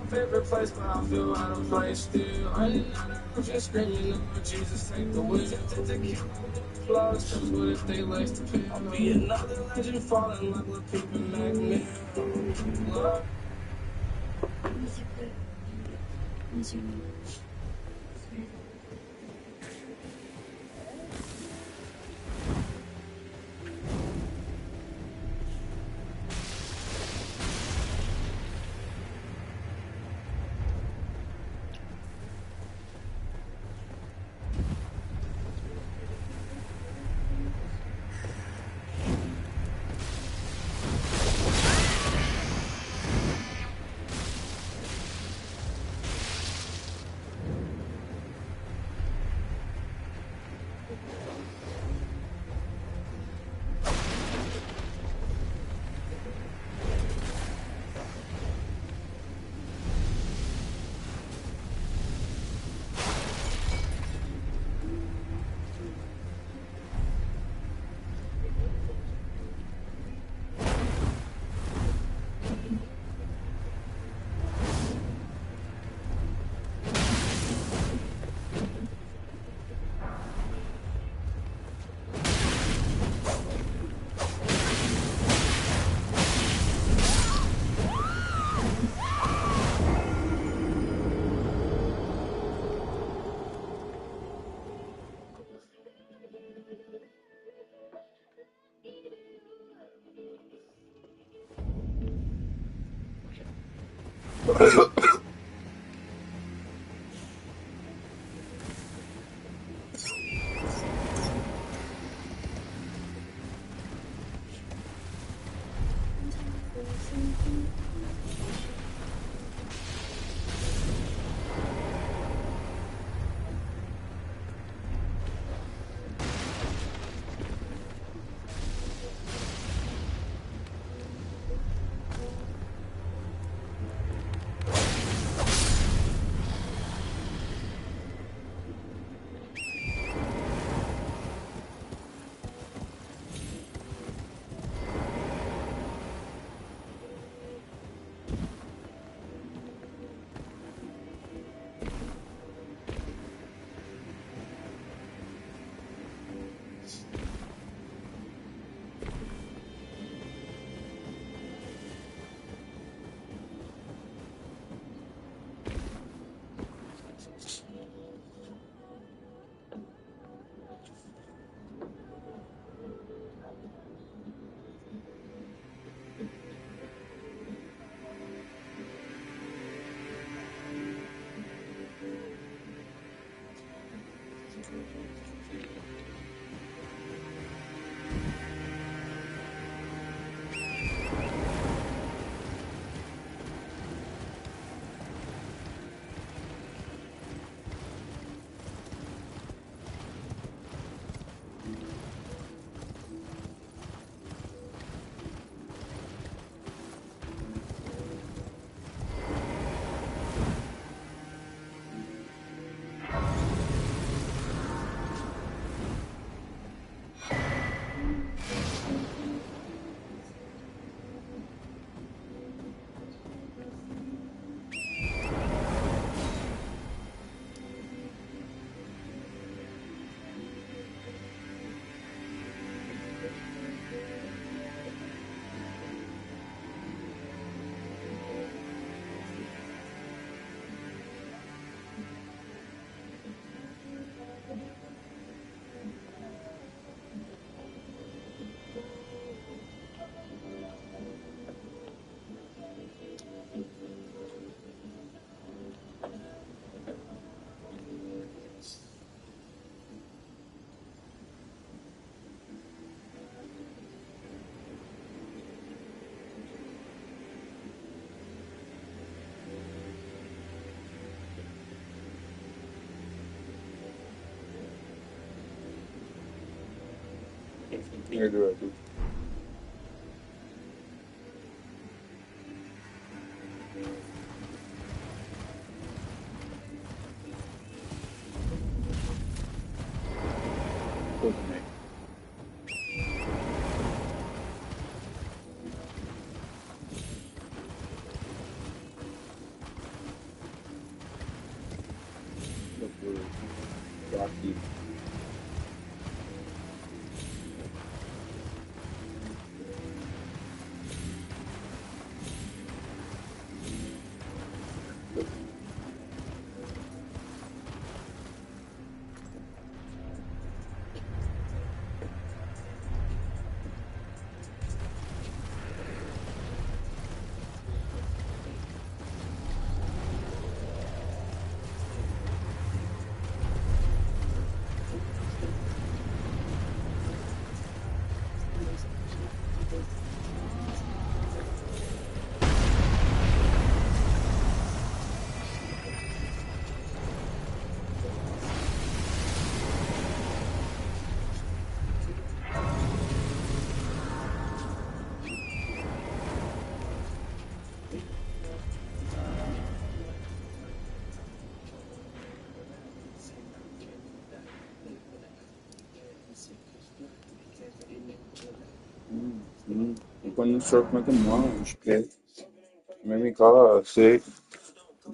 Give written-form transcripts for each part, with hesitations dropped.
Favorite place, but I feel out of place still. Running out of roof and screaming, Lord Jesus, take the wheel. Tempted to kill flaws, cause what if they lace the pill? I'll be another legend falling like little people Mac Mill. Love. Yeah, good. Good to me. Look good. Rocky. E quando o senhor comenta mal, esquece. Mesmo em casa, sei.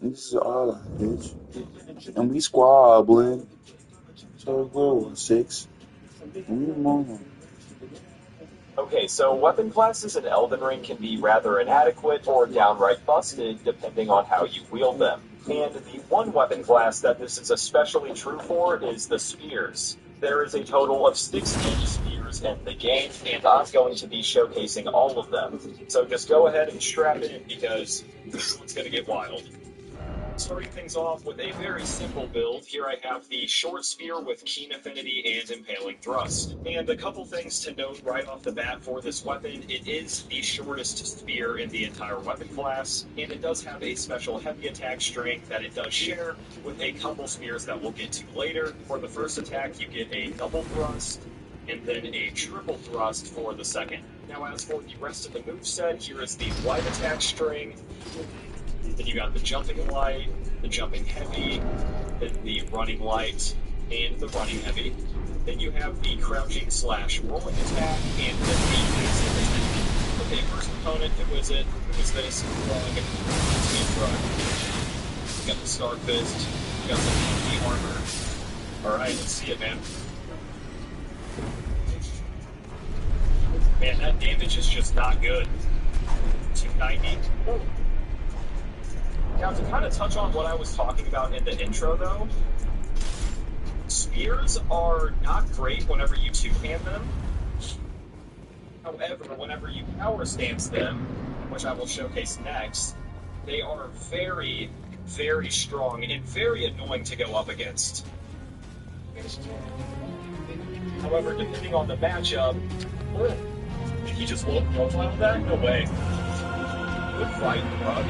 This is all bitch. And we squabbling. So go 6. Okay, so weapon classes in Elden Ring can be rather inadequate or downright busted depending on how you wield them. And the one weapon class that this is especially true for is the spears. There is a total of 16 spears spears in the game, and I'm going to be showcasing all of them. So just go ahead and strap in because this one's going to get wild. Starting things off with a very simple build, here I have the short spear with keen affinity and impaling thrust. And a couple things to note right off the bat for this weapon, it is the shortest spear in the entire weapon class, and it does have a special heavy attack strength that it does share with a couple spears that we'll get to later. For the first attack, you get a double thrust, and then a triple thrust for the second. Now as for the rest of the moveset, here is the wide attack string. Then you got the jumping light, the jumping heavy, then the running light, and the running heavy. Then you have the crouching / rolling attack, and then the basic attack. Okay, first component, who is it? Who is this? You got the Star Fist, you got some heavy armor. Alright, let's see it, man. Man, that damage is just not good. 290. Oh. Now, to kind of touch on what I was talking about in the intro, though, spears are not great whenever you two-hand them. However, whenever you power stance them, which I will showcase next, they are very, very strong and very annoying to go up against. However, depending on the matchup, did he just low profile that? No way. Good fight, bro.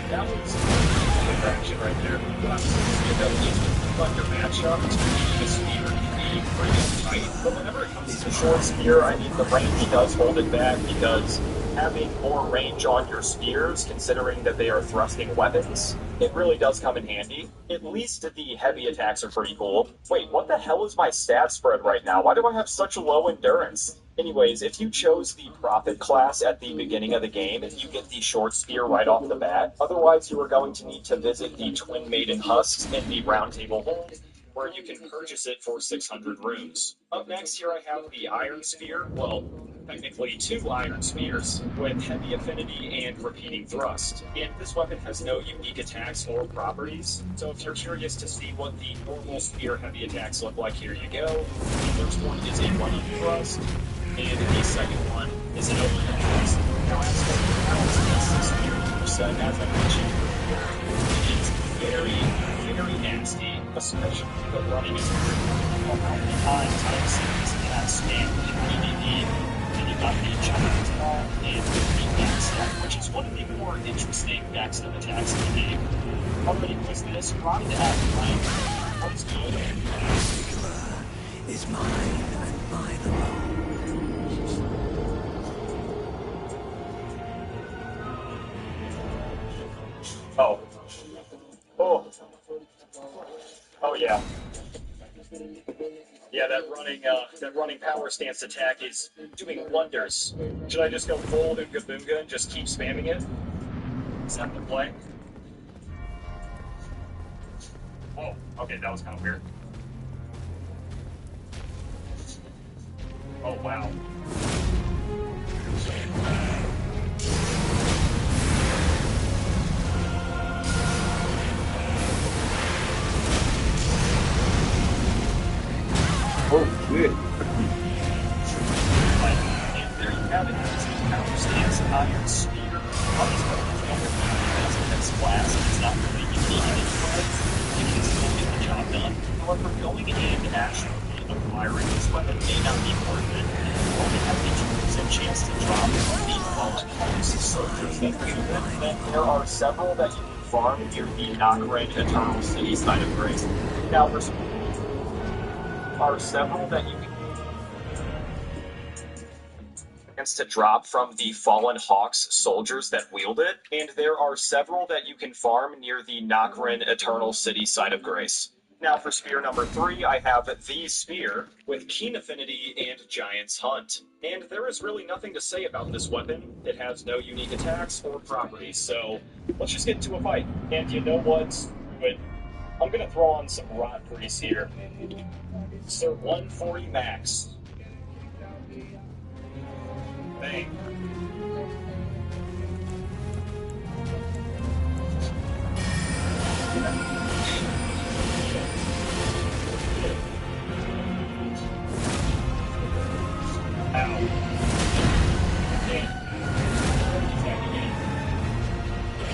That was good action right there. But I'm supposed to your matchup to be the spear to be pretty tight. But whenever it comes to the short spear, I mean, the range does hold it back because having more range on your spears, considering that they are thrusting weapons, it really does come in handy. At least the heavy attacks are pretty cool. Wait, what the hell is my stat spread right now? Why do I have such low endurance? Anyways, if you chose the Prophet class at the beginning of the game, you get the short spear right off the bat. Otherwise, you are going to need to visit the Twin Maiden Husks in the Round Table Hold, where you can purchase it for 600 runes. Up next, here I have the Iron Spear. Well, technically 2 Iron Spears, with heavy affinity and repeating thrust. And this weapon has no unique attacks or properties, so if you're curious to see what the normal spear heavy attacks look like, here you go. The first one is a run-up thrust, and the second one is an overhead thrust. Now, as for the balance against this spear moveset, as I mentioned before, it is very, very nasty, especially the running is how many times I've seen this cat spam PvP. Got the giant ball and the backstab, which is one of the more interesting backstab attacks in the game. Already was this ride at rank. What's good? Is mine and mine alone. Oh. Oh. Oh yeah. Yeah, that running power stance attack is doing wonders. Should I just go full Oonga Boonga and just keep spamming it? Is that the play? Oh, okay, that was kind of weird. Oh, wow. Oh, shit. And there you have it. It's the power stance Iron Spear. That's class. It's not really unique in its way. You can still get the job done. However, going and actually acquiring this weapon may not be worth it. You only have the 2% chance to drop the fallen house soldiers that wield it. Then there are several that you can farm near the Nagrin Eternal City side of Grace. Now, there's are several that you can to drop from the Fallen Hawks soldiers that wield it, and there are several that you can farm near the Nagrin Eternal City side of Grace. Now for spear number 3, I have the Spear with Keen Affinity and Giant's Hunt. And there is really nothing to say about this weapon. It has no unique attacks or properties, so let's just get into a fight. And you know what? I'm gonna throw on some Rod Priest here. So 140 max. Bang.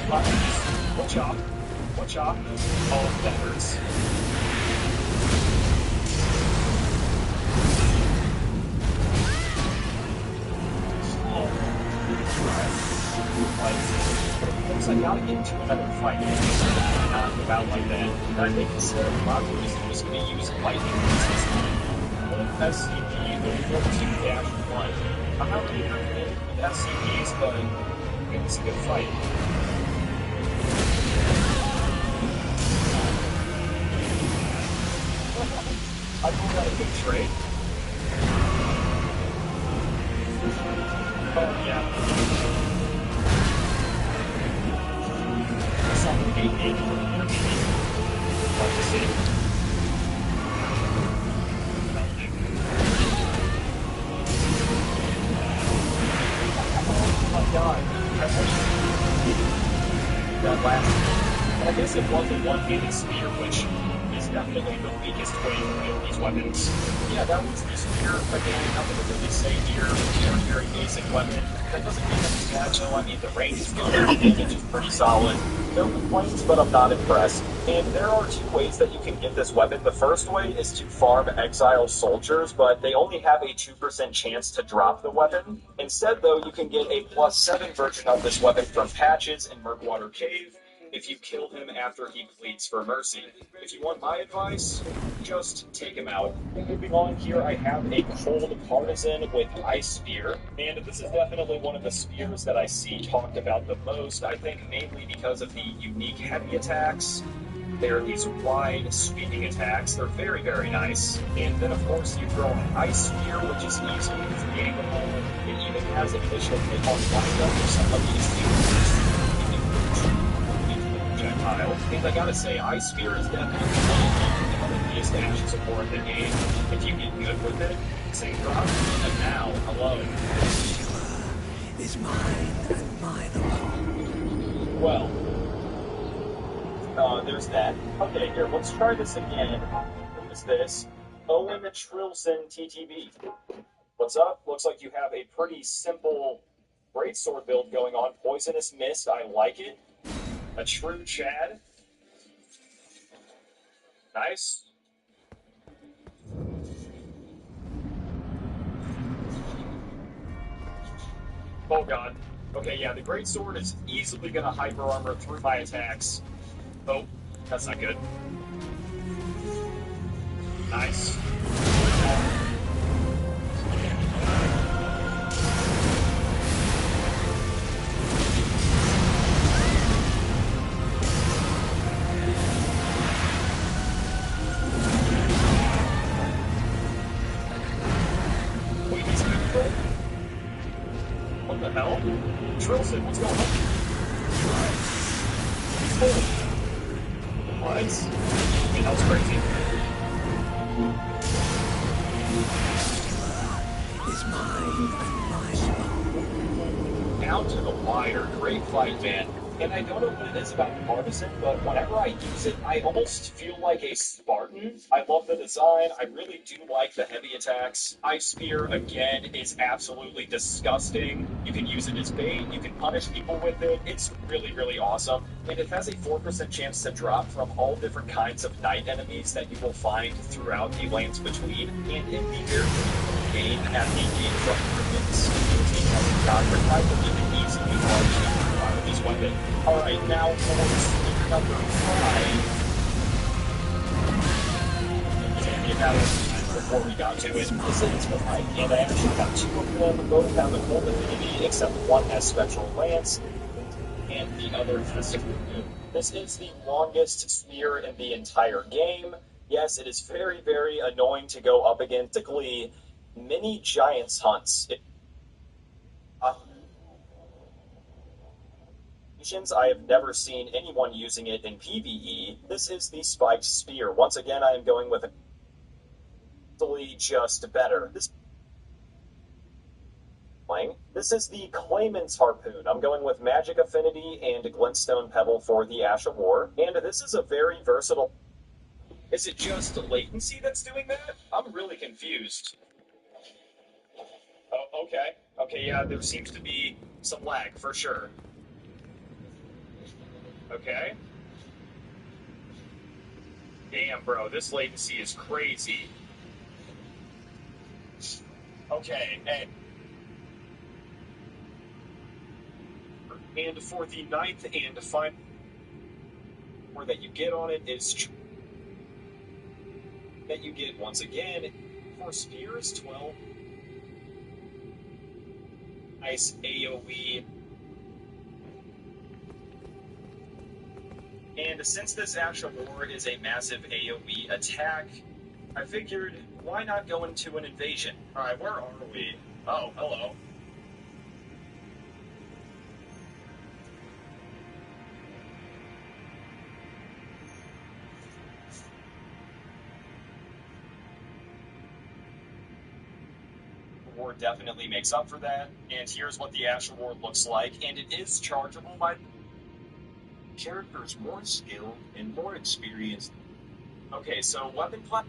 Watch out. Watch out. Oh, that hurts. I gotta get into another fight. Not about like that. And I think Bloodborne is just going to use lightning this time. SCP 32-1. I'm not really familiar with SCPs, but it's a good fight. I call that a good trade. Oh, yeah. Something 880 from the intermediate. Like to see. Oh my god. That last. I guess it was a one-handed spear, which is definitely the weakest way to wield these weapons. Yeah, that was the spear. Again, nothing to really say here. Very, very basic weapon. That doesn't mean that it's bad, though. I mean, the range is good. The damage is pretty solid. No complaints, but I'm not impressed. And there are two ways that you can get this weapon. The first way is to farm exile soldiers, but they only have a 2% chance to drop the weapon. Instead, though, you can get a +7 version of this weapon from Patches in Murkwater Cave if you kill him after he pleads for mercy. If you want my advice, just take him out. Moving on here, I have a Cold Partisan with Ice Spear, and this is definitely one of the spears that I see talked about the most, I think mainly because of the unique heavy attacks. They're these wide, sweeping attacks. They're very, very nice. And then, of course, you throw an Ice Spear, which is easily creatable. It even has an additional hit on windup for some of these things. Projectile. And I gotta say, Ice Spear is definitely one of the biggest dashes of war in the game. If you get good with it, say drop, and now, hello. Is mine and mine alone. Well, there's that. Okay, here, let's try this again. Who is this? Owen Trilson TTB. What's up? Looks like you have a pretty simple greatsword build going on. Poisonous Mist, I like it. A true Chad. Nice. Oh god. Okay, yeah, the greatsword is easily gonna hyper armor through my attacks. Oh, that's not good. Nice. Wait, he's neutral? What the hell? Trilson, what's going on? What? I mean, that was crazy. Is mine and mine alone. Down to the wire. Great fight, man. And I don't know what it is about Partisan, but whenever I use it, I almost feel like a Spartan. I love the design. I really do like the heavy attacks. Ice Spear, again, is absolutely disgusting. You can use it as bait. You can punish people with it. It's really, really awesome. And it has a 4% chance to drop from all different kinds of night enemies that you will find throughout the Lands Between. And in the very game at the game from Crickets, I believe it easily large these weapon. Alright, now for spear number 5. Before we got to it, this is what I and I actually got 2 of them. Both have a gold affinity, except one has Spectral Lance, and the other has Moon. This is the longest spear in the entire game. Yes, it is very, very annoying to go up against basically mini giants hunts. I have never seen anyone using it in PvE. This is the spiked spear. Once again, I am going with just better. This is the Clayman's Harpoon. I'm going with Magic Affinity and Glintstone Pebble for the Ash of War. And this is a very versatile... Is it just latency that's doing that? I'm really confused. Oh, okay. Okay, yeah, there seems to be some lag, for sure. Okay. Damn, bro, this latency is crazy. Okay, and for the ninth and final that you get on it is that you get once again for spears 12 nice AoE. And since this Ash of War is a massive AoE attack, I figured why not go into an invasion? Alright, where are we? Oh, hello. War definitely makes up for that, and here's what the Ash Award looks like, and it is chargeable by characters more skilled and more experienced. Okay, so weapon class.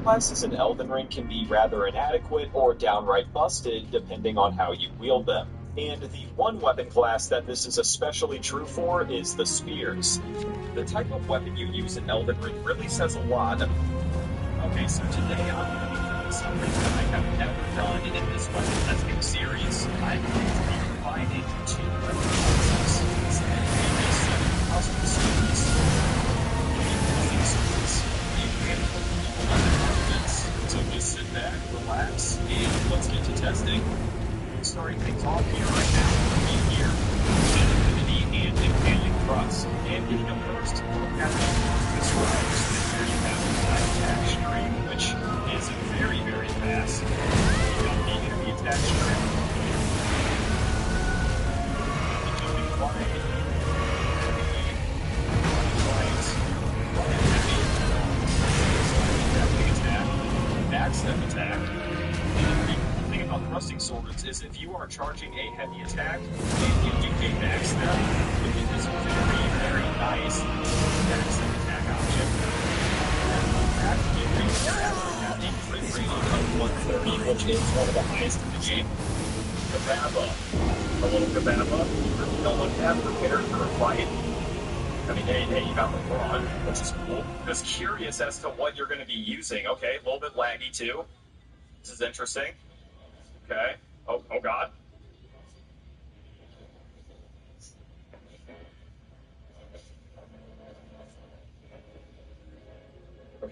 Classes in Elden Ring can be rather inadequate or downright busted depending on how you wield them. And the one weapon class that this is especially true for is the spears. The type of weapon you use in Elden Ring really says a lot. Okay, so today I'm going to be doing something that I have never done in this weapon testing series. I'm going to be combining two weapon classes instead of a set of custom spears. So just sit back, relax, and let's get to testing. Starting things off here right now, we hear Infinity and Impaling Thrust. And getting up first, look at this rise. Here you have the attack stream, which is very, very fast. You don't need enemy attack stream. Jumping wide. Backstep attack. And the cool thing about thrusting swords is if you are charging a heavy attack and you do a backstep, it is a very, very nice backstep attack option. You're actually at a crit rating of 130, which is one of the highest in the game. Kababa. A little Kababa. You don't look that prepared for a fight. I mean, hey, you got the brawn, which is cool. Just curious as to what you're going to be using. Okay, a little bit laggy too. This is interesting. Okay. Oh God.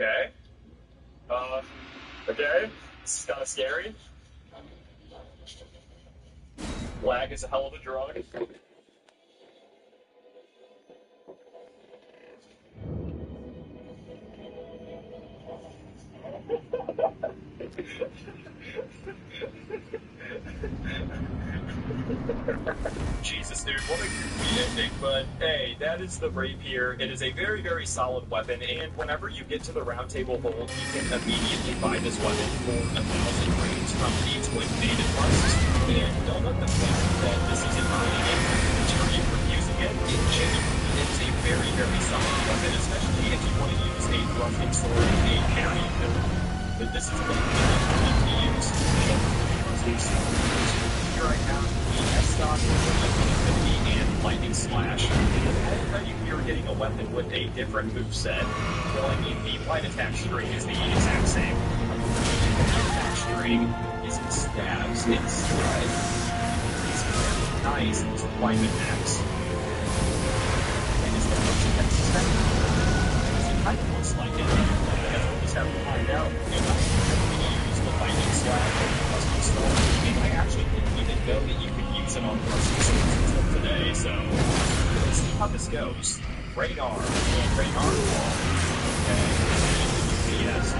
Okay. Okay. It's kind of scary. Lag is a hell of a drug. Jesus, dude, what a goofy ending, but hey, that is the rapier. It is a very, very solid weapon, and whenever you get to the round table hold, you can immediately buy this weapon for 1,000 rings from the Twin Maiden Busts. And don't let the fact that this isn't buying it deter you from using it. It genuinely is a very, very solid weapon, especially if you want to use a thrusting sword and a parry build. But this is what you need to use. Thrusting sword. Here I have the S-Stock, Affinity, and Lightning Slash. Already we are getting a weapon with a different moveset. Well, I mean, the light attack string is the exact same. The light attack string is in stabs, it's stride. It's very nice, it's light attacks. And it's the most defensive step. It kind of looks like it. I guess we'll just have to find out. And I'm going to use the Lightning Slash and the Thrusting Sword. And I actually didn't even know that you could use it on Thrusting Swords until today, so let's see how this goes. Radar and Radar Wall. Okay, yes.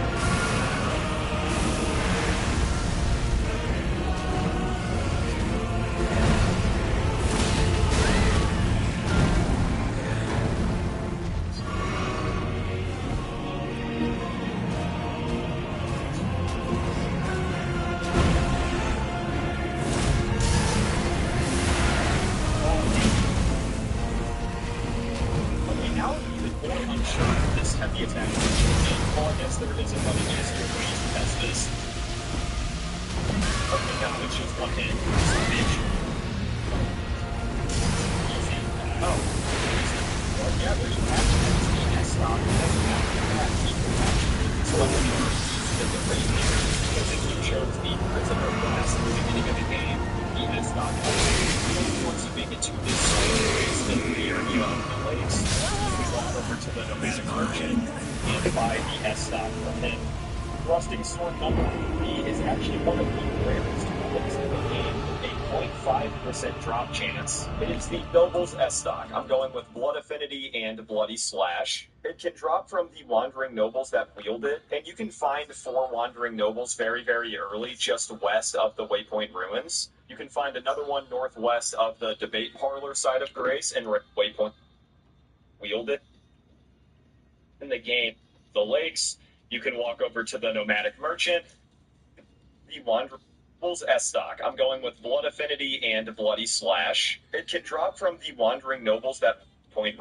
Heavy attack. Well, I guess there isn't one easier way to test this. Okay, no, it's just one hit. It's a bitch. Easy. Oh. Well, yeah, there's a patch that's the S-Stock. It doesn't have to be that. You can actually select the use the rapier. Because if you chose the prisoner class at the beginning of the game, the S-Stock. Once you make it to this phase, then you own the lakes. Walk over to the nomadic merchant and buy the S-Stock from him. Thrusting Sword number 3 is actually one of the rarest weapons in the game, a 0.5% drop chance. It is the Noble's S-Stock. I'm going with Blood Affinity and Bloody Slash. It can drop from the Wandering Nobles that wield it, and you can find 4 Wandering Nobles very, very early, just west of the Waypoint Ruins. You can find another one northwest of the Debate Parlor side of Grace, and Waypoint wield it. In the game, the lakes, you can walk over to the Nomadic Merchant, the Wanderer's S-Stock. I'm going with Blood Affinity and Bloody Slash. It can drop from the Wandering Nobles that point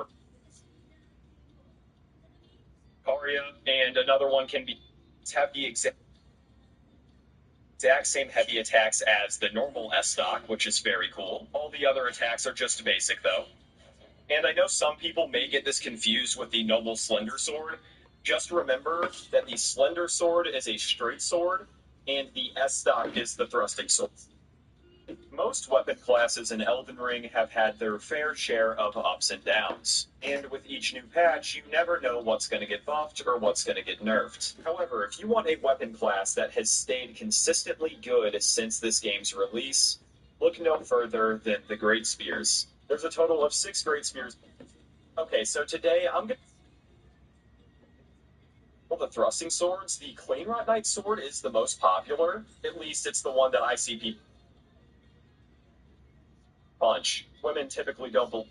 Karia, and another one can be have the exact same heavy attacks as the normal S-Stock, which is very cool. All the other attacks are just basic, though. And I know some people may get this confused with the Noble Slender Sword. Just remember that the Slender Sword is a straight sword, and the S-Stock is the thrusting sword. Most weapon classes in Elden Ring have had their fair share of ups and downs, and with each new patch, you never know what's going to get buffed or what's going to get nerfed. However, if you want a weapon class that has stayed consistently good since this game's release, look no further than the Great Spears. There's a total of 6 Great Spears. Okay, so today I'm going to... Well, the thrusting swords, the Cleanrot Knight sword is the most popular. At least it's the one that I see people punch. Women typically don't believe.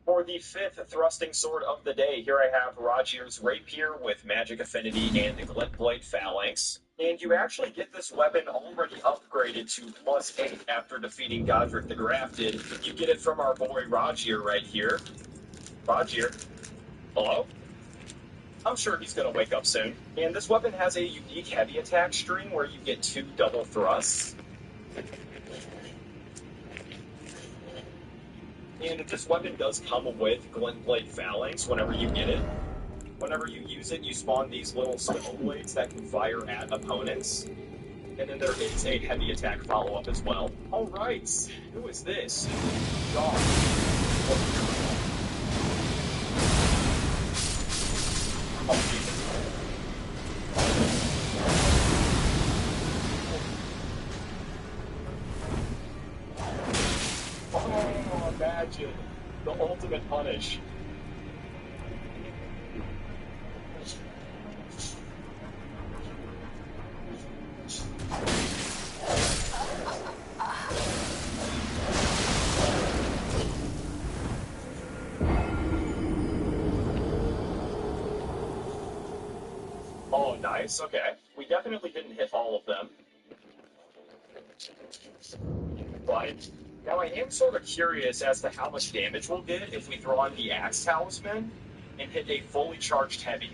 For the 5th thrusting sword of the day, here I have Rogier's Rapier with Magic Affinity and the Glintblade Phalanx. And you actually get this weapon already upgraded to +8 after defeating Godric the Grafted. You get it from our boy Rogier right here. Rogier, hello? I'm sure he's going to wake up soon. And this weapon has a unique heavy attack string where you get 2 double thrusts. And this weapon does come with Glintblade Phalanx whenever you get it. Whenever you use it, you spawn these little spell blades that can fire at opponents. And then there is a heavy attack follow-up as well. Alright, who is this? God. imagine the ultimate punish. Oh, nice. Okay. We definitely didn't hit all of them. But now I am sort of curious as to how much damage we'll get if we throw on the Axe Talisman and hit a fully charged heavy.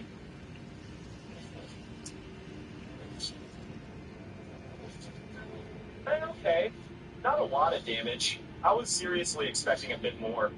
Okay. Not a lot of damage. I was seriously expecting a bit more.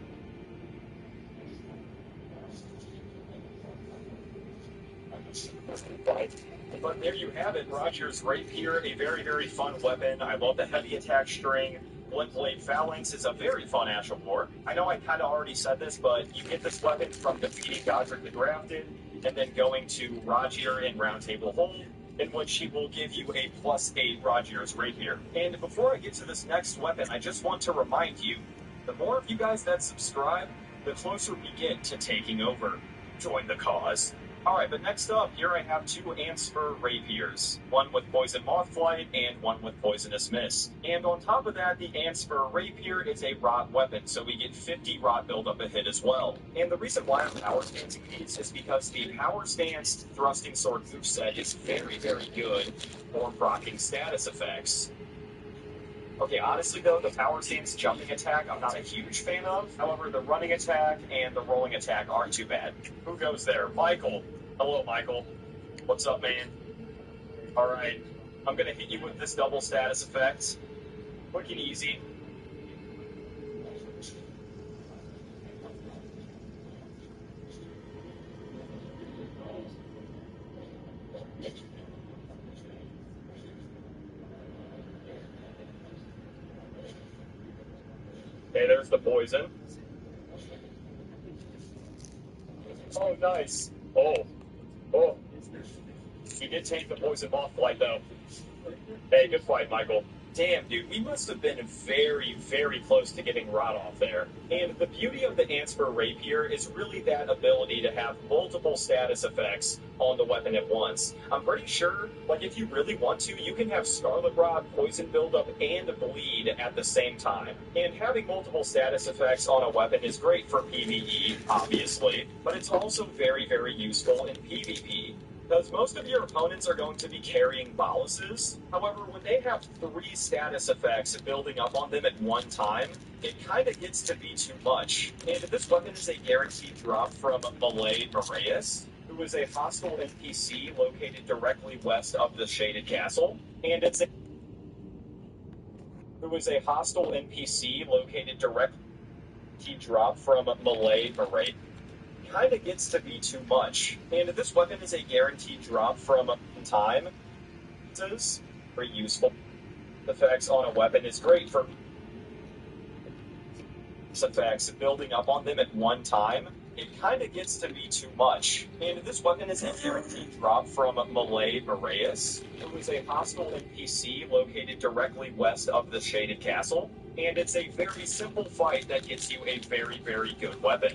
But there you have it, Roger's Rapier, a very, very fun weapon. I love the heavy attack string. Bloodblade Phalanx is a very fun Ash of War. I know I kind of already said this, but you get this weapon from defeating Godric the Grafted, and then going to Roger in Roundtable Hold, in which he will give you a +8 Roger's Rapier. And before I get to this next weapon, I just want to remind you, the more of you guys that subscribe, the closer we get to taking over. Join the cause. Alright, but next up, here I have two Antspur Rapiers. One with Poison Mothflight, and one with Poisonous Mist. And on top of that, the Antspur Rapier is a rot weapon, so we get 50 rot buildup a hit as well. And the reason why I'm power stancing these is because the power stance thrusting sword moveset is very, very good for proccing status effects. Okay, honestly though, the power stance jumping attack I'm not a huge fan of. However, the running attack and the rolling attack aren't too bad. Who goes there? Michael. Hello, Michael. What's up, man? Alright, I'm gonna hit you with this double status effect. Quick and easy. Okay, there's the poison. Oh, nice. Oh. He did take the poison Mothflight, though. Hey, good fight, Michael. Damn, dude, we must have been very, very close to getting rot off there. And the beauty of the Antspur Rapier is really that ability to have multiple status effects on the weapon at once. I'm pretty sure, like, if you really want to, you can have Scarlet Rot, Poison Buildup, and Bleed at the same time. And having multiple status effects on a weapon is great for PvE, obviously, but it's also very, very useful in PvP. Because most of your opponents are going to be carrying boluses. However, when they have 3 status effects building up on them at one time, it kind of gets to be too much. And this weapon is a guaranteed drop from Malay Moraeus, who is a hostile NPC located directly west of the Shaded Castle. And it's a hostile NPC located directly drop from Malay Moraeus. Kind of gets to be too much. And this weapon is a guaranteed drop from time. It's very useful. Effects on a weapon is great for effects building up on them at one time. It kind of gets to be too much. And this weapon is a guaranteed drop from Malay Moraeus, who is a hostile NPC located directly west of the Shaded Castle. And it's a very simple fight that gets you a very, very good weapon.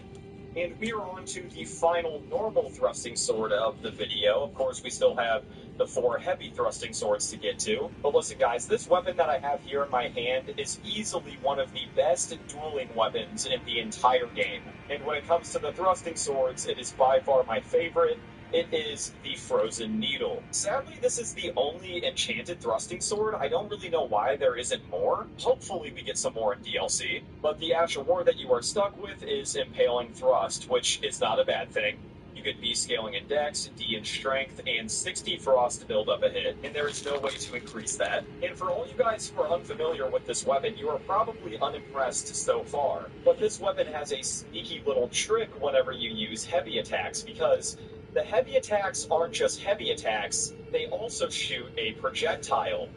And we're on to the final normal thrusting sword of the video. Of course, we still have the 4 heavy thrusting swords to get to. But listen, guys, this weapon that I have here in my hand is easily one of the best dueling weapons in the entire game. And when it comes to the thrusting swords, it is by far my favorite. It is the Frozen Needle. Sadly, this is the only enchanted thrusting sword. I don't really know why there isn't more. Hopefully we get some more in DLC. But the Ash of War that you are stuck with is Impaling Thrust, which is not a bad thing. You get B scaling in Dex, D in Strength, and 60 Frost to build up a hit, and there is no way to increase that. And for all you guys who are unfamiliar with this weapon, you are probably unimpressed so far. But this weapon has a sneaky little trick whenever you use heavy attacks, because the heavy attacks aren't just heavy attacks, they also shoot a projectile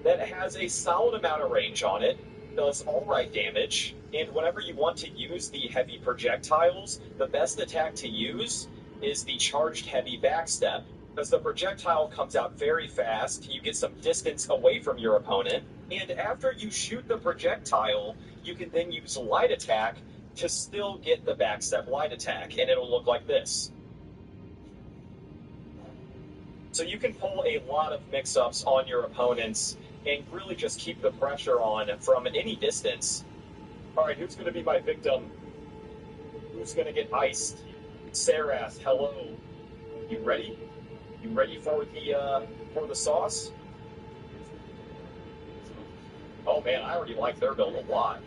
that has a solid amount of range on it, does alright damage, and whenever you want to use the heavy projectiles, the best attack to use is the charged heavy backstep. Because the projectile comes out very fast, you get some distance away from your opponent, And after you shoot the projectile, you can then use light attack to still get the backstep light attack, and it'll look like this. So you can pull a lot of mix-ups on your opponents and really just keep the pressure on from any distance. All right, who's going to be my victim? Who's going to get iced? Sarath, hello. You ready? You ready for the sauce? Oh man, I already like their build a lot.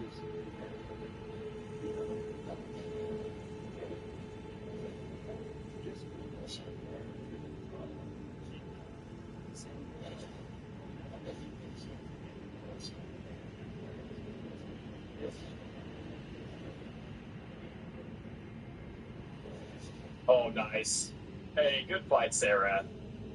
Oh, nice. Hey, good fight, Sarah.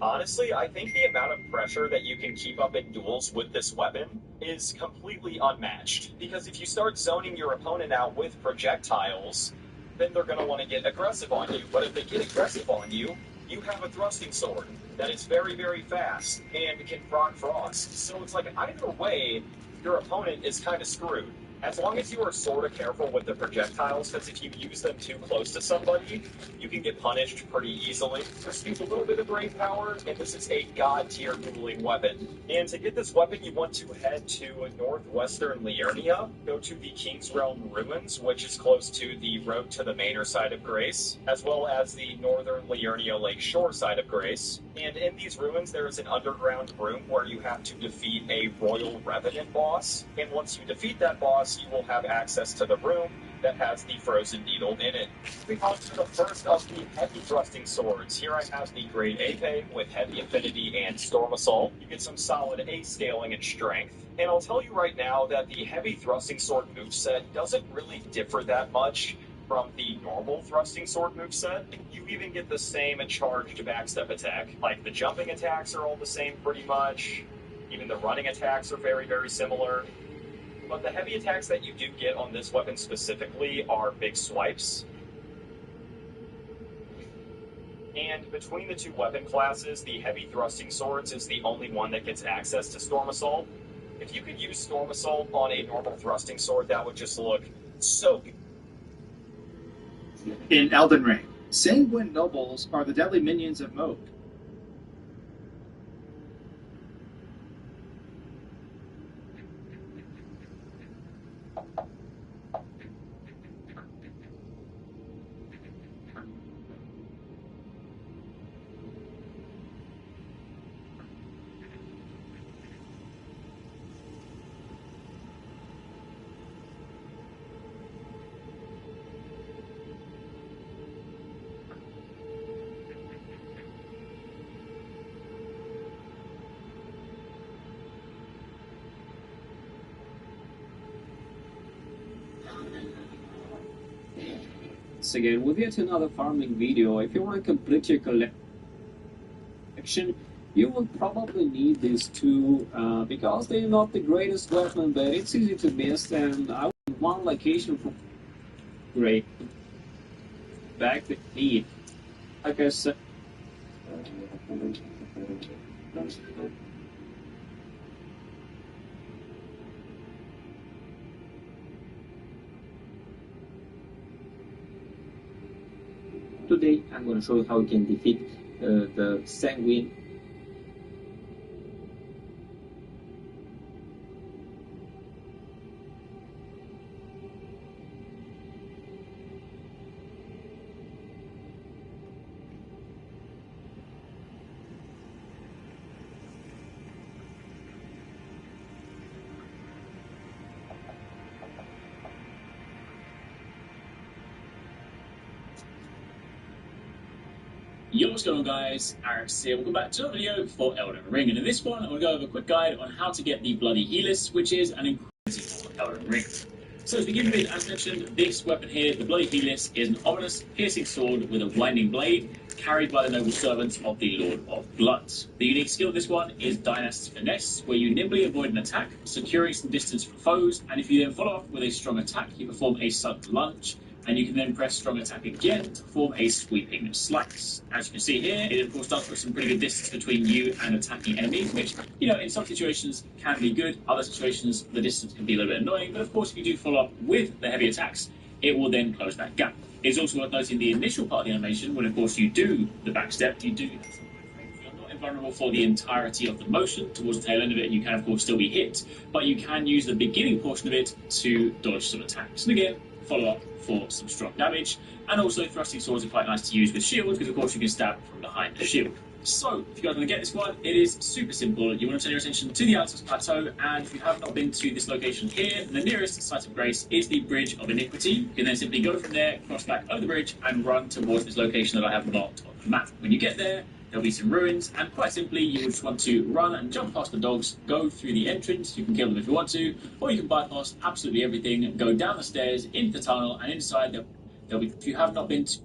Honestly, I think the amount of pressure that you can keep up in duels with this weapon is completely unmatched. Because if you start zoning your opponent out with projectiles, then they're going to want to get aggressive on you. But if they get aggressive on you, you have a thrusting sword that is very, very fast and can proc frost. So it's like either way, your opponent is kind of screwed. As long as you are sort of careful with the projectiles, because if you use them too close to somebody, you can get punished pretty easily. Just use a little bit of brain power, and this is a god-tier dueling weapon. And to get this weapon, you want to head to northwestern Liurnia, go to the King's Realm Ruins, which is close to the road to the Manor side of Grace, as well as the northern Liurnia Lake Shore side of Grace. And in these ruins, there is an underground room where you have to defeat a Royal Revenant boss. And once you defeat that boss, you will have access to the room that has the Frozen Needle in it. Moving on to the first of the heavy thrusting swords. Here I have the Great Ape with Heavy Affinity and Storm Assault. You get some solid A scaling and strength. And I'll tell you right now that the heavy thrusting sword moveset doesn't really differ that much from the normal thrusting sword moveset. You even get the same charged backstep attack. Like the jumping attacks are all the same pretty much. Even the running attacks are very, very similar. But the heavy attacks that you do get on this weapon specifically are big swipes. And between the two weapon classes, the heavy thrusting swords is the only one that gets access to Storm Assault. If you could use Storm Assault on a normal thrusting sword, that would just look so good. In Elden Ring, Sanguine Nobles are the deadly minions of Moog. Again with yet another farming video. If you want to complete your collection, you will probably need these two because they're not the greatest weapon, but it's easy to miss, and I want one location for great back the need. Like I said, today I'm going to show you how you can defeat the Sanguine. Yo, what's going on guys, Alex here, welcome back to another video for Elden Ring, and in this one I'm going to go over a quick guide on how to get the Bloody Helix, which is an incredible Elden Ring. So to begin with, as mentioned, this weapon here, the Bloody Helix, is an ominous, piercing sword with a winding blade, carried by the noble servants of the Lord of Blood. The unique skill of this one is Dynast's Finesse, where you nimbly avoid an attack, securing some distance from foes, and if you then follow up with a strong attack, you perform a sudden lunge, and you can then press strong attack again to form a sweeping slice. As you can see here, it of course does put some pretty good distance between you and attacking enemies, which, you know, in some situations can be good, other situations the distance can be a little bit annoying, but of course if you do follow up with the heavy attacks, it will then close that gap. It's also worth noting the initial part of the animation, when of course you do the back step, you do have some iframes. You're not invulnerable for the entirety of the motion. Towards the tail end of it, you can of course still be hit, but you can use the beginning portion of it to dodge some attacks. And again, follow up for some strong damage, and also thrusting swords are quite nice to use with shields, because of course you can stab from behind the shield. So, if you guys want to get this one, it is super simple. You want to turn your attention to the Altus Plateau, and if you have not been to this location here, the nearest site of grace is the Bridge of Iniquity. You can then simply go from there, cross back over the bridge, and run towards this location that I have marked on the map. When you get there, there'll be some ruins, and quite simply, you will just want to run and jump past the dogs, go through the entrance, you can kill them if you want to, or you can bypass absolutely everything, go down the stairs, into the tunnel, and inside there'll be, if you have not been to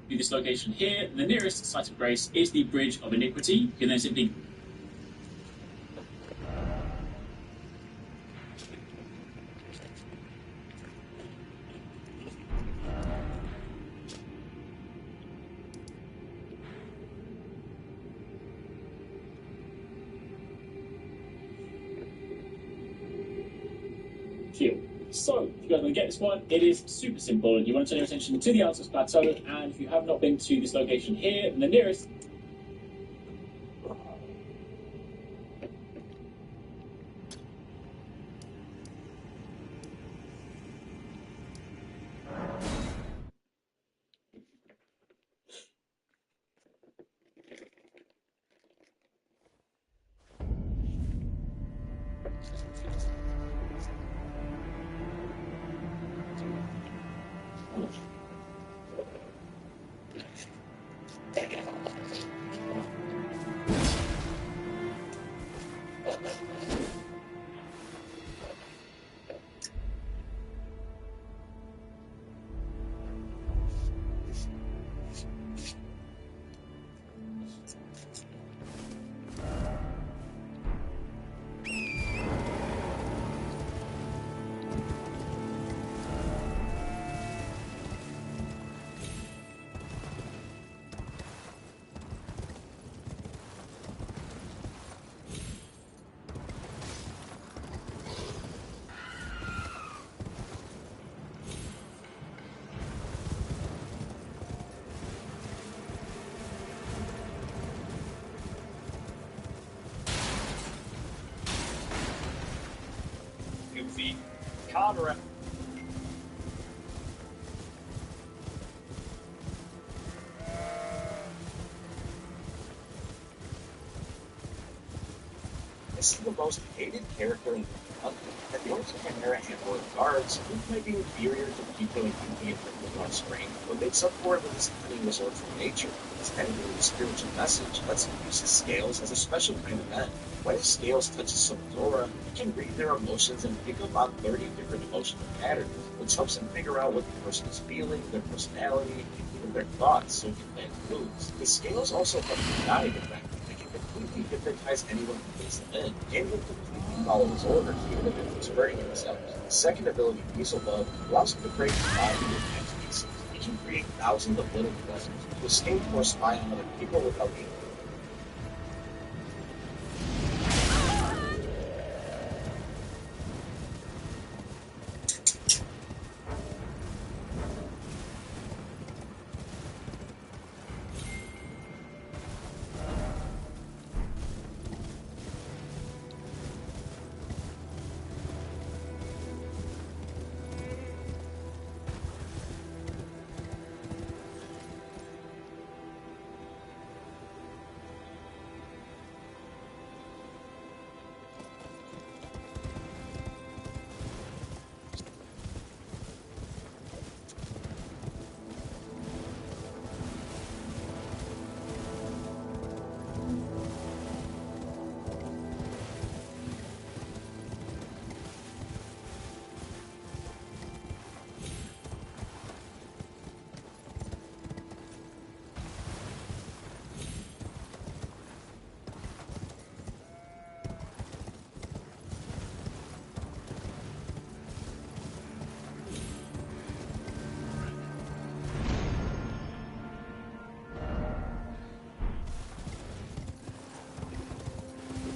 this location here, the nearest site of grace is the Bridge of Iniquity. You can then simply shield. So, if you guys want to get this one, it is super simple. You want to turn your attention to the Altus Plateau, and if you have not been to this location here, the nearest goofy counter. This is the most hated character in the game, and the orcs can inherit handful of guards, who may be inferior to the people in beauty and privilege on screen. What makes up for it with his cunning resourceful nature, his enemy spiritual message, lets him use his scales as a special kind of event. When his scales touches someone's aura, he can read their emotions and pick up on 30 different emotional patterns, which helps him figure out what the person is feeling, their personality, even their thoughts, so he can plan moves. His scales also help him guide effectively. Completely hypnotize anyone who plays them in, and will completely follow his orders, even if it was hurting himself. The second ability, Diesel Love, allows him to break his body into pieces. He can create thousands of little vessels to escape or spy on other people without being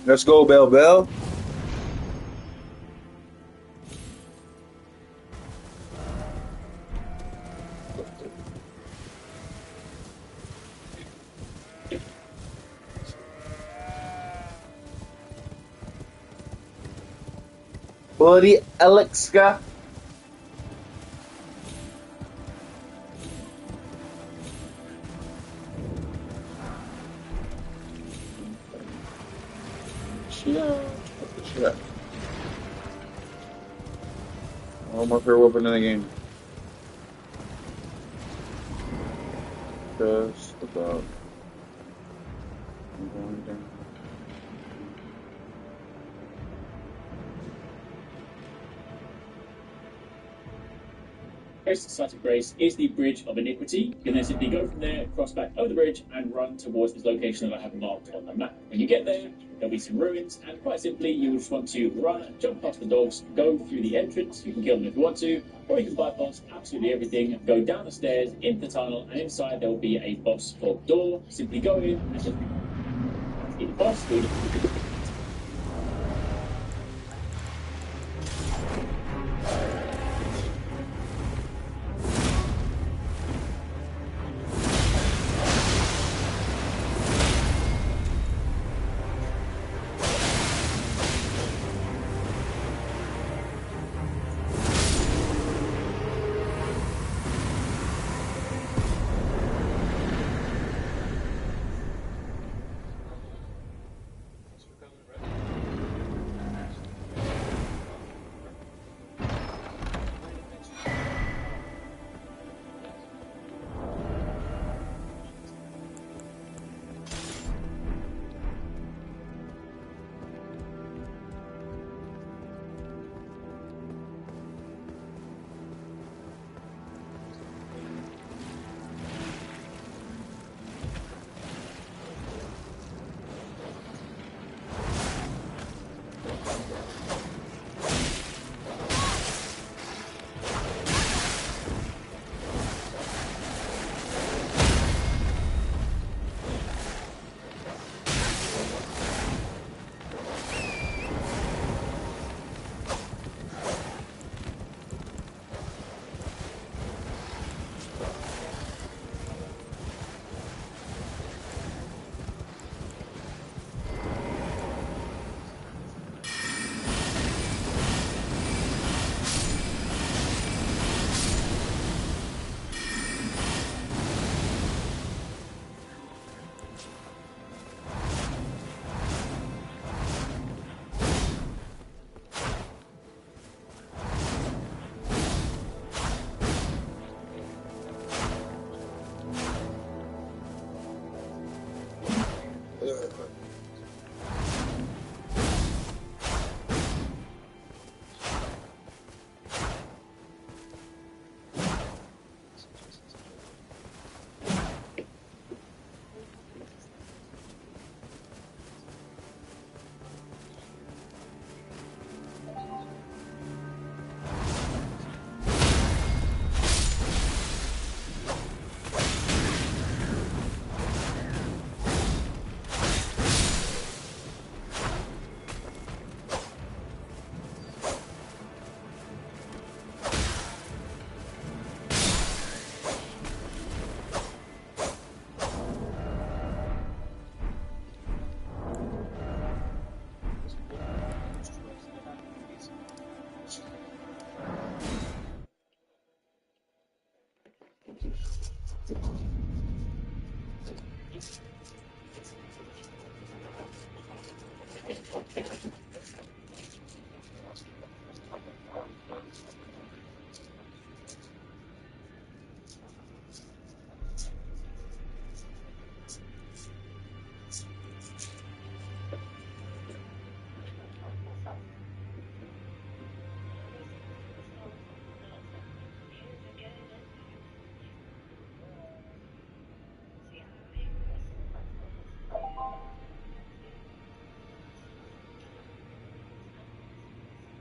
Let's go, Bell Bell. Bloody Alexa. Shit. Oh, my favorite weapon in the game. Just about. I'm going down. First site of grace is the Bridge of Iniquity. You can then simply go from there, cross back over the bridge, and run towards this location that I have marked on the map. When you get there, there'll be some ruins, and quite simply, you will just want to run, jump past the dogs, go through the entrance. You can kill them if you want to, or you can bypass absolutely everything, go down the stairs, into the tunnel, and inside there will be a boss fog door. Simply go in and just be the boss.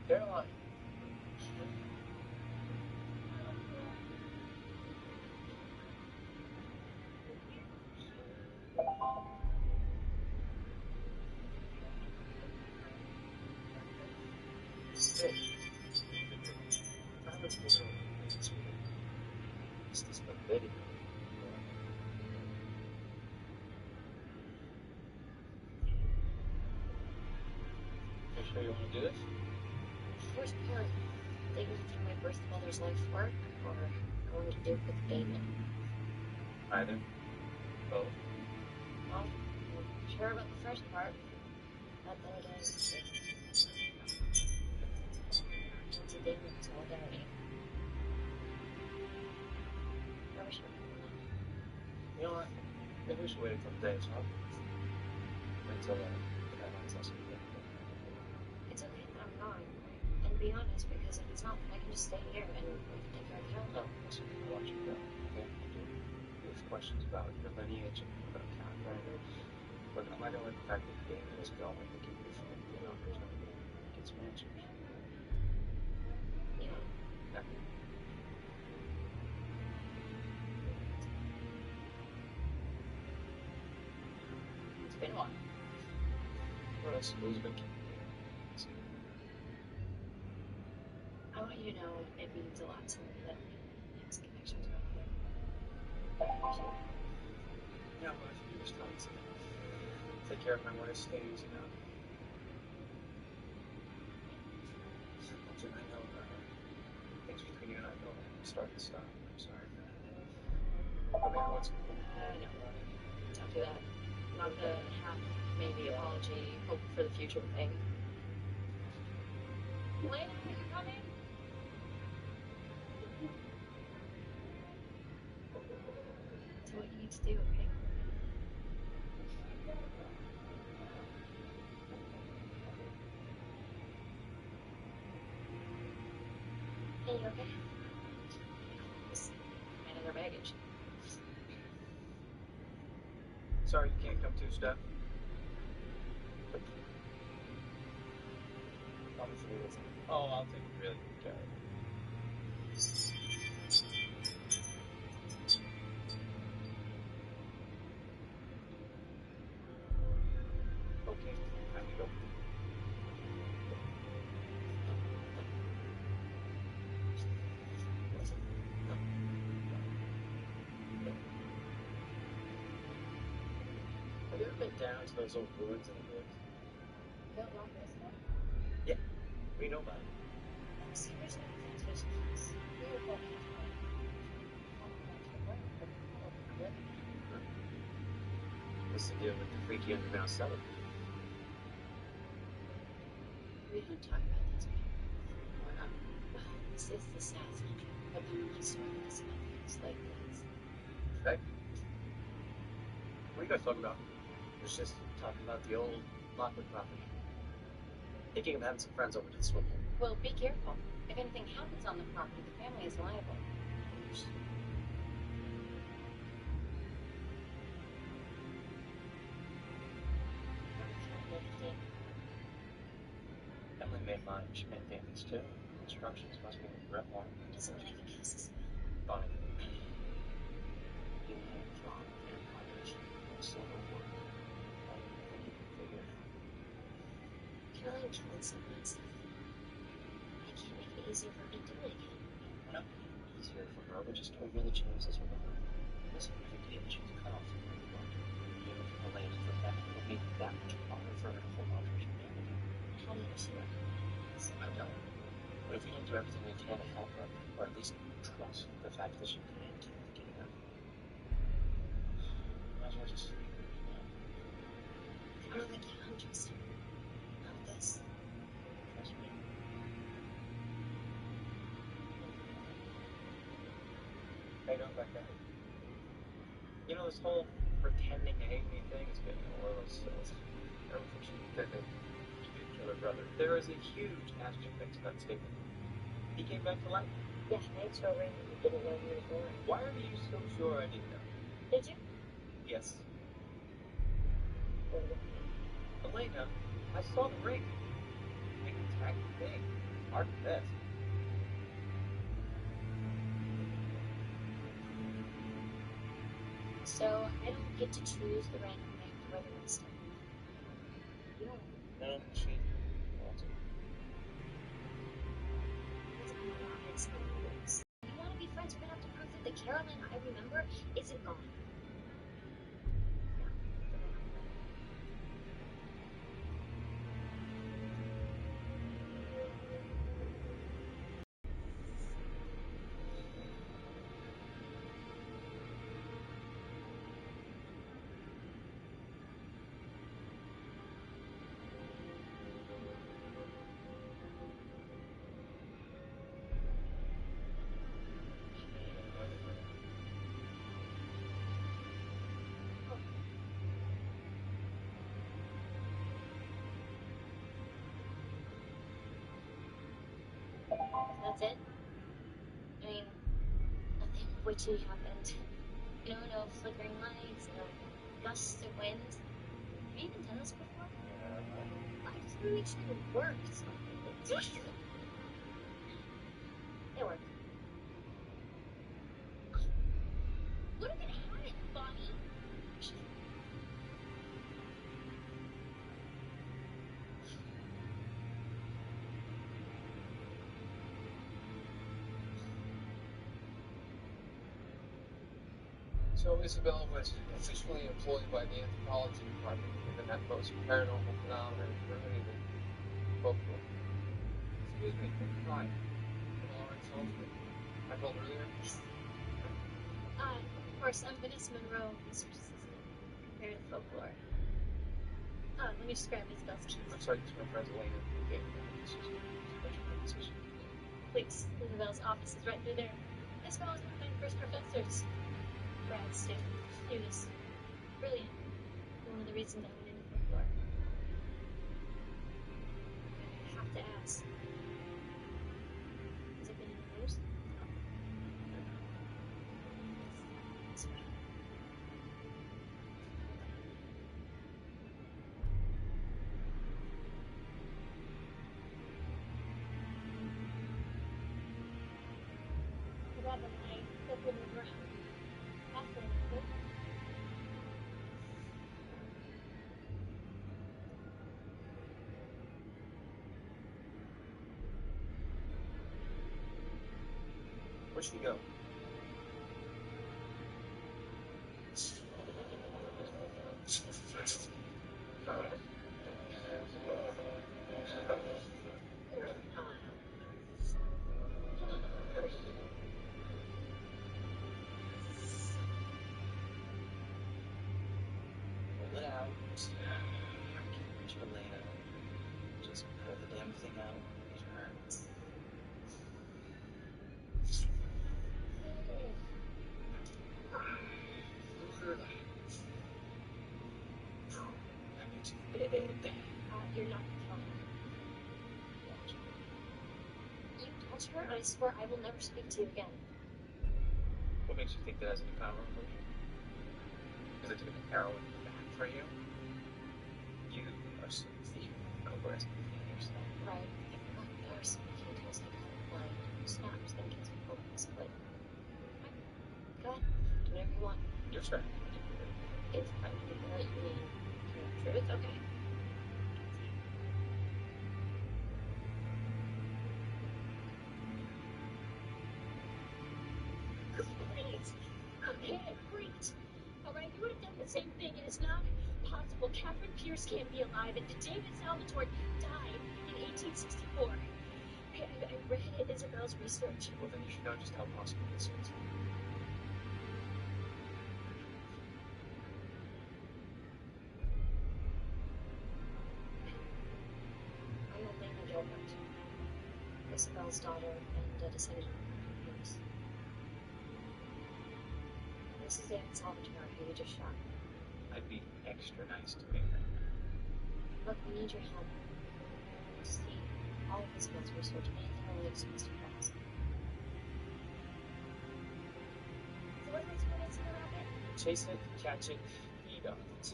Caroline. It's just a video. You sure you want to do this? First part, digging through my birth mother's life's work, or going to Duke with David? Either. Both. Well, I'm sure about the first part, but then again, it's to David solidarity. I wish You know what? Maybe we should wait a couple days, huh? Wait till the guidelines also get. it's okay that I'm gone. And be honest, because if it's not, I can just stay here and we can take care of the No, house. listen, I'll watch you go. Okay? There's questions about your lineage and about character. Look, I'm not gonna let the fact that David is going to keep you from, there's no get some answers. Yeah. Yeah. It's been a while. Well, I suppose we can. I want you to know it means a lot to me that these connections are out there. Yeah, but if you just trying to take care of my wife's things, Jim, I know things between you and I will start to stop. I'm sorry. I mean, what's No, don't do that. Not the half, maybe apology, hope for the future thing. Elena, are you coming? Do what you need to do, okay? Hey, you okay? Just manning their baggage. sorry you can't come too, Steph. Oh, I'll take really good care of it. Okay, time to go. Have you ever been down to those old ruins in the woods? You don't want this one? Yeah, we know about it. Seriously, it's just beautiful. What's the deal with the freaky underground cellar? We don't talk about this anymore. This is the South, but they're not starting to smell things like this. Right? What are you guys talking about? It's just talking about the old Lockwood property. Thinking of having some friends over to the swim pool. Well, be careful. If anything happens on the property, the family is liable. Emily made mine. She made David's too. Instructions must be read more. Doesn't mean I can kiss this. Fine. You have drawn vampires in silver wood. And you can figure it out. Killing someone and stuff. I can't make it easier for her to do it again. No, easier for her, but just give her the chances with her. Listen, if you get she's cut off from where you are, even if the land for that, it'll be that much harder for her to hold on to her humanity. How do you see that? I don't. But if we don't do everything we can to help her, or at least trust the fact that she can keep getting up, might as well just. I don't think you can trust her. Not with this. Trust me. Hey, don't back out. You know, this whole pretending to hate me thing has been one of those sills. Everything she did to kill her brother. There is a huge asterisk to that statement. He came back to life. Yeah, thanks for ringing. You didn't know he was born. Why are you so sure I didn't know? Did you? Yes. What did it Elena, I saw the ring. Big tacky thing. Hard to miss. So, I don't get to choose the random ring for the rest of it. You don't. No, she wants it. That's it? I mean, nothing witchy happened. You know, no flickering lights, no gusts of wind. Have you even done this before? I just want to make sure it worked. It worked. What if it hadn't, Bonnie? So Isabel was officially employed by the anthropology department, given that most paranormal phenomena were related to folklore. Excuse me, hi. Lawrence Holtzman. I called earlier. Of course, I'm Vanessa Monroe, research assistant, comparative folklore. Let me just grab Isabel's keys. I'm sorry, this is my friend Elena. Okay, this is a special conversation. Please, Isabel's office is right through there. Isabel was one of my first professors. Grad student. He was brilliant. One of the reasons I went into folklore. I have to ask. Has it been in the news? That's right. Grab a knife, open the ground. After it. Where'd she go? Pull it out. I can't reach Elena. Just pull the damn thing out. It hurts. You're not fine. You touch her, and I swear I will never speak to you again. What makes you think that has any power over me? Because I took a heroin back for you? You are so overestimating yourself. Right. Of course, if he tells me colorblind, snap is gonna get some focus, but go ahead, do whatever you want. You're trying. If I figure out you mean the truth, okay. Great. Okay, great. All right, you would have done the same thing, and it's not possible. Catherine Pierce can't be alive, and David Salvatore died in 1864. I read Isabel's research. Well, then you should know just how possible this is. I'm Elena Gilbert, Isabel's daughter and a descendant of Pierce. This is David Salvatore, who you just shot. I'd be extra nice to me right now. Look, we need your help. To see all of Isabel's research, anything related to Mr. Cross. So what's my experience in the rocket? Chase it, catch it, feed on it.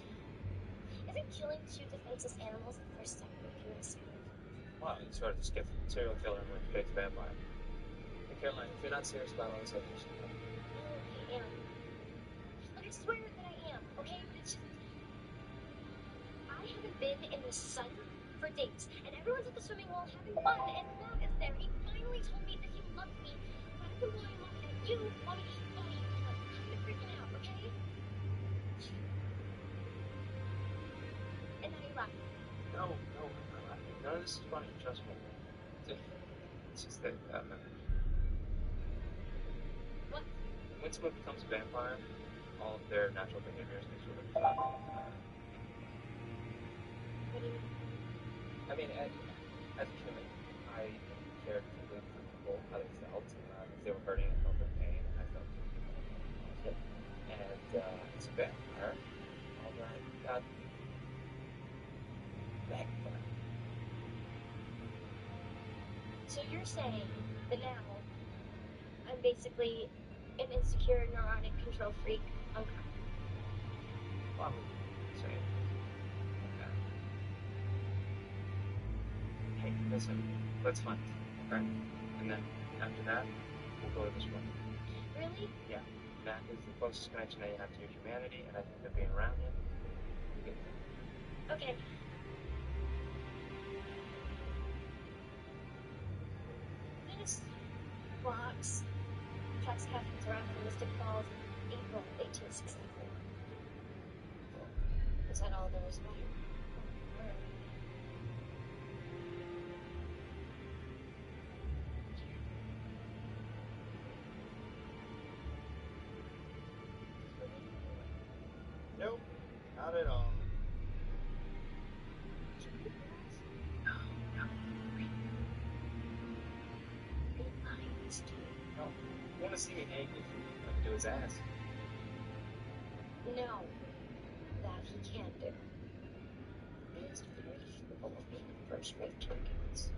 Isn't killing two defenseless animals the first step in becoming smooth? Wow, you sort of just skipped serial killer and went straight to vampire. Hey, Caroline, if you're not serious about all this, I think you should come. I am. Look, I swear that I am, okay? But it's just... I haven't been in the sun for days, and everyone's at the swimming hole having fun, and Matt is there. He finally told me that he loved me, but I've been looking at you, Mommy, Bonnie, I'm kind of freaking out, okay? And now you laugh. No, I'm not. None of this is funny, trust me. It's just that, What? when someone becomes a vampire, all of their natural behaviors they sort of, What do you mean? I mean, as a human, I cared deeply for people, how they felt, if they were hurting, I felt their pain, I felt it. And, as a vampire, all that got magnified. So So you're saying that now I'm basically an insecure, neurotic control freak on crack. Well, I would say okay. Hey, listen, let's hunt, okay? And then after that, we'll go to this woman. Really? Yeah, that is the closest connection that you have to your humanity, and I think that being around you, you get there. Okay. This box tracks Catherine's arrival in Mystic Falls in April 1864. Is that all there is about it? Nope, not at all. No, you want to see me naked? I can do his ass. No, that he can't do. He has to finish the whole thing first-rate trinkets.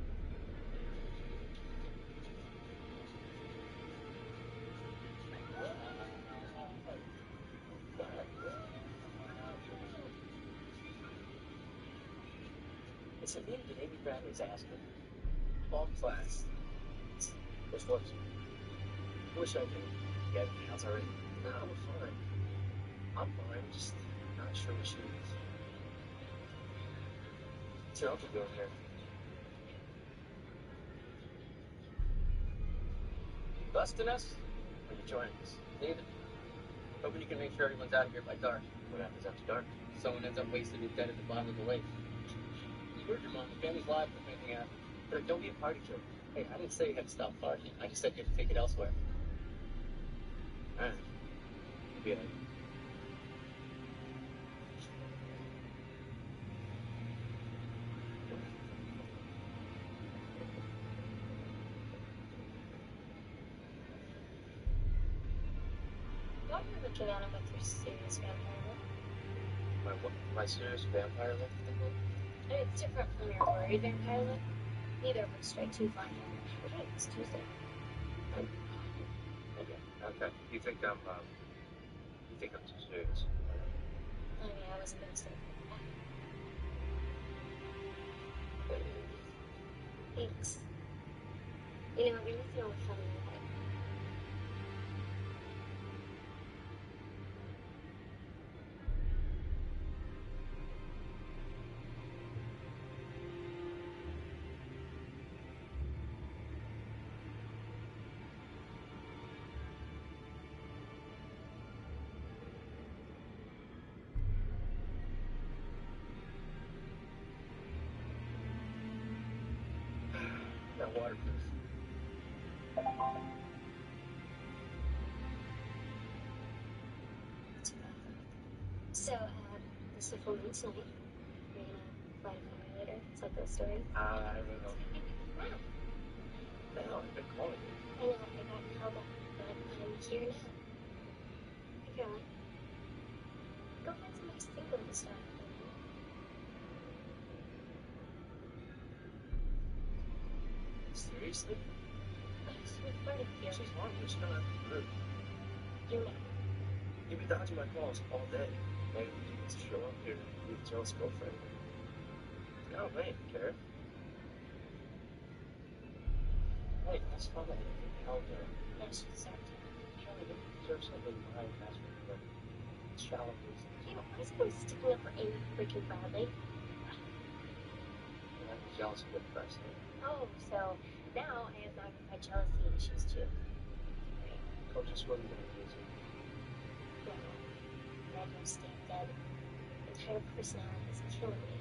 It's a name the Navy Bradley's asking. All class. Which was? Wish I knew. Yeah, that's already. No, I'm fine. I'm fine, just not sure what she is. What's your uncle doing here? Busting us? Or you joining us? Neither. Hoping you can make sure everyone's out of here by dark. What happens after dark? Someone ends up wasted and dead at the bottom of the lake. You heard your mom. The family's live if anything happens. But don't be a party killer. Hey, I didn't say you had to stop partying. I just said you had to take it elsewhere. Alright. Be it. What you're looking at him with your serious vampire look? My serious vampire look? It's different from your worried vampire look. Neither would stray too far. Okay, it's Tuesday. Okay. You think I'm too serious? I mean, I wasn't gonna say that. Thanks. You know, you're nothing only fun in your head. Not waterproof. So, this is a full moon tonight. You're gonna light a fire later. It's like those stories. I don't know. The hell, I've been calling you. I know, I got held up, but I'm here now. Hey, Caroline. Go find some nice thing to start. Seriously? It's so funny with you. She's harmless, not rude. You're not. You've been dodging my calls all day. Maybe you can show up here and be a jealous girlfriend. No, man, Kara. Hey, that's fine. Hell no. Yes, exactly. Surely you deserve something behind that for shallow reasons. You know, I suppose sticking up for Amy freaking Bradley. I'm jealous of the person. Oh, so now I have magnified jealousy issues too. Or just wasn't going to use it. No, random staying dead. Entire personality is killing me.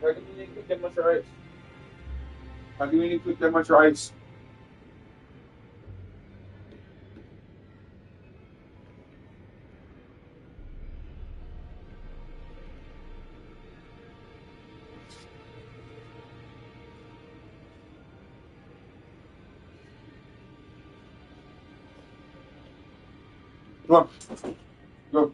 How do you need to cook that much rice? How do you need to cook that much rice? Come on. Go.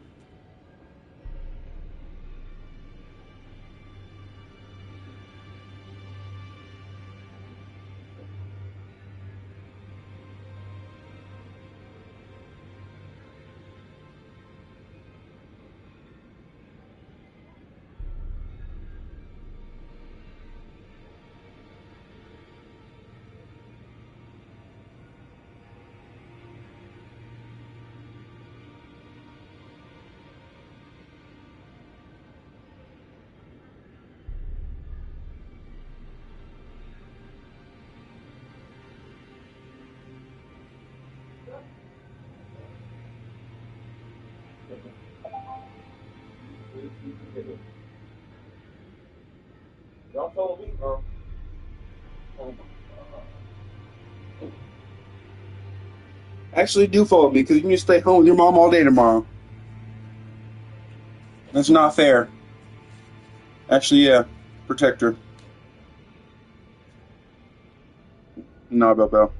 Y'all follow me, bro. Actually, do follow me because you need to stay home with your mom all day tomorrow. That's not fair. Actually, yeah. Protect her. No, Bell.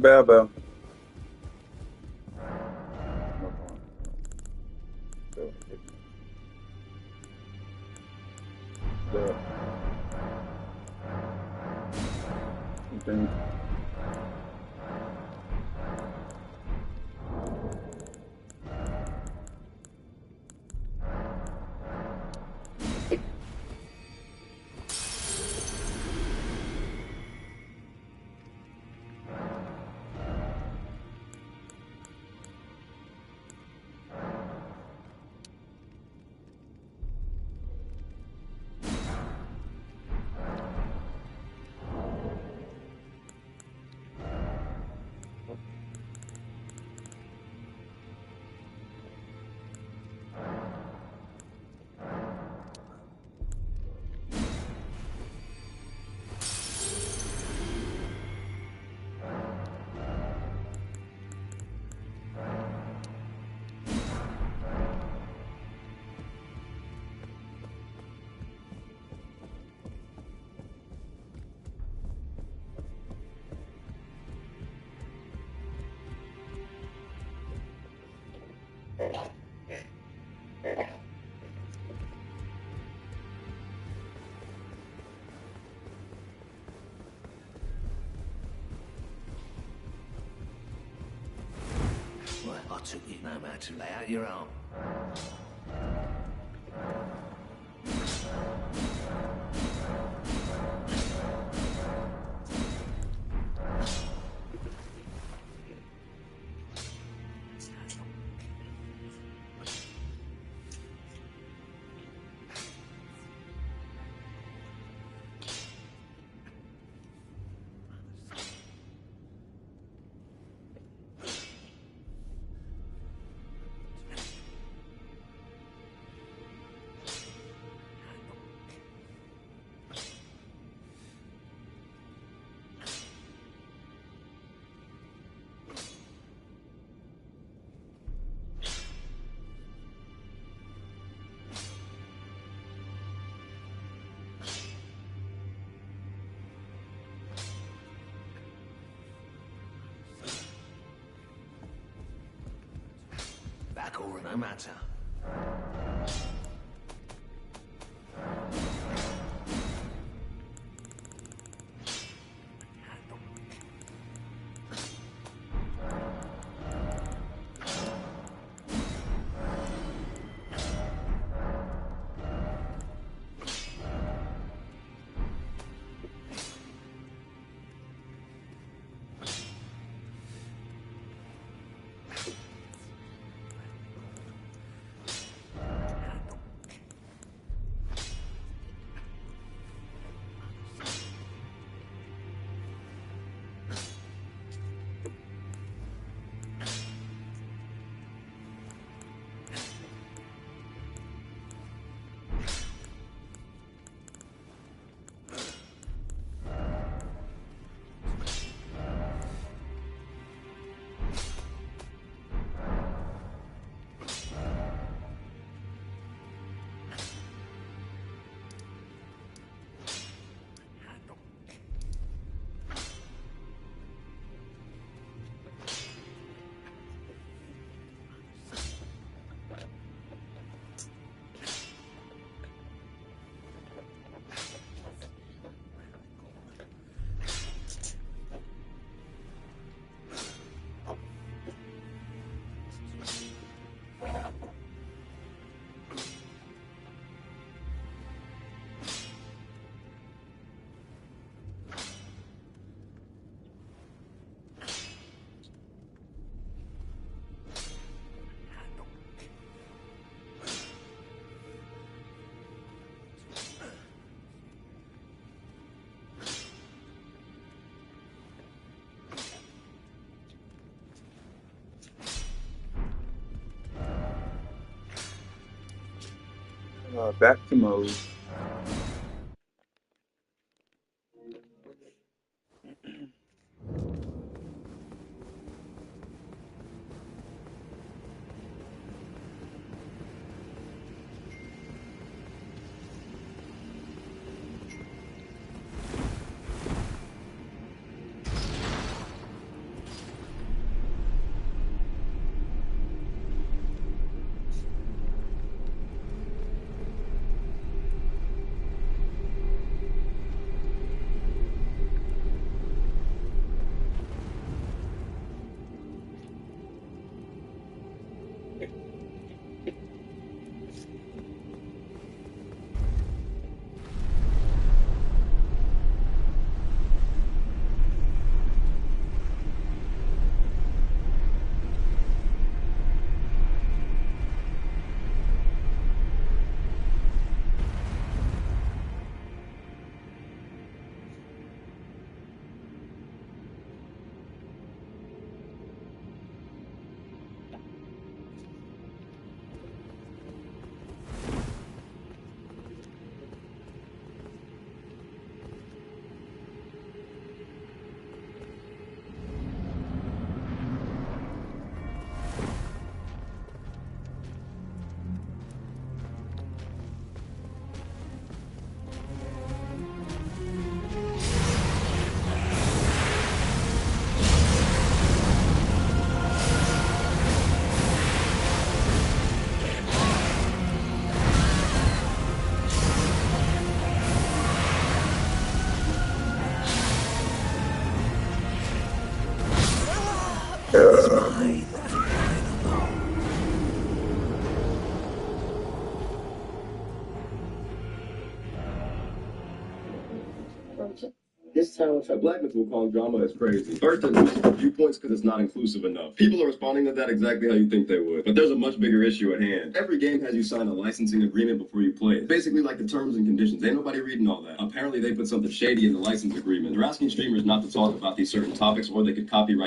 Bell. Continue. Well, I took you no matter to lay out your arm. no matter. Back to mode. This town, blackness will call drama is crazy. First, it's inclusive viewpoints because it's not inclusive enough. People are responding to that exactly how you think they would. But there's a much bigger issue at hand. Every game has you sign a licensing agreement before you play it. Basically like the terms and conditions. Ain't nobody reading all that. Apparently they put something shady in the license agreement. They're asking streamers not to talk about these certain topics or they could copyright